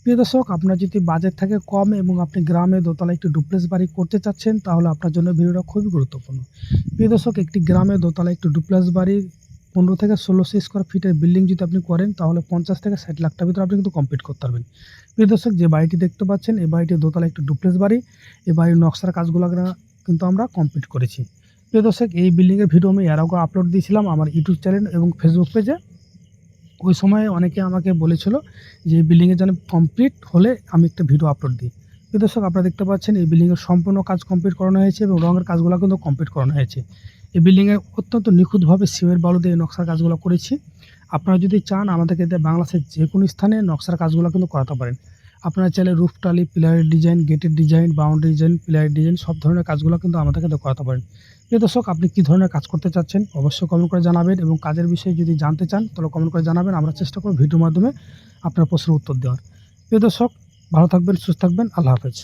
প্রিয় দর্শক, আপনার যদি বাজেট থাকে কম এবং আপনি গ্রামে দোতলা একটি ডুপ্লেক্স বাড়ি করতে চাচ্ছেন, তাহলে আপনার জন্য ভিডিওটা খুবই গুরুত্বপূর্ণ। প্রিয় দর্শক, একটি গ্রামে দোতলা একটি ডুপ্লেক্স বাড়ির 15 থেকে 1600 স্কোয়ার ফিটের বিল্ডিং যদি আপনি করেন, তাহলে 50 থেকে 60 লাখ টাকার ভিতরে আপনি কিন্তু কমপ্লিট করতে পারবেন। প্রিয় দর্শক, যে বাড়িটি দেখতে পাচ্ছেন, এই বাড়িটি দোতলা একটি ডুপ্লেক্স বাড়ি। এই বাড়ির নকশার কাজগুলো কিন্তু আমরা কমপ্লিট করেছি। প্রিয় দর্শক, এই বিল্ডিংয়ের ভিডিও আমি এর আগেও আপলোড দিয়েছিলাম আমার ইউটিউব চ্যানেল এবং ফেসবুক পেজে। ওই সময়ে অনেকে আমাকে বলেছিল যে এই বিল্ডিংয়ের যেন কমপ্লিট হলে আমি একটা ভিডিও আপলোড দিই। প্রিয় দর্শক, আপনারা দেখতে পাচ্ছেন এই বিল্ডিংয়ের সম্পূর্ণ কাজ কমপ্লিট করানো হয়েছে এবং রঙের কাজগুলো কিন্তু কমপ্লিট করানো হয়েছে। এই বিল্ডিংয়ে অত্যন্ত নিখুঁতভাবে সিমেন্ট বালু দিয়ে নকশার কাজগুলো করেছি। আপনারা যদি চান আমাদেরকে দিয়ে বাংলাদেশের যে কোনো স্থানে নকশার কাজগুলো কিন্তু করাতে পারেন। আপনারা চাইলে রুফ টালি, পিলারের ডিজাইন, গেটের ডিজাইন, বাউন্ডারি ডিজাইন, পিলারের ডিজাইন সব ধরনের কাজগুলো কিন্তু আমাদেরকে দিয়ে করাতে পারেন। প্রিয় দর্শক, আপনি কী ধরনের কাজ করতে চাচ্ছেন অবশ্যই কমেন্ট করে জানাবেন এবং কাজের বিষয়ে যদি জানতে চান তাহলে কমেন্ট করে জানাবেন। আমরা চেষ্টা করব ভিডিওর মাধ্যমে আপনার প্রশ্নের উত্তর দেওয়ার। প্রিয় দর্শক, ভালো থাকবেন, সুস্থ থাকবেন। আল্লাহ হাফেজ।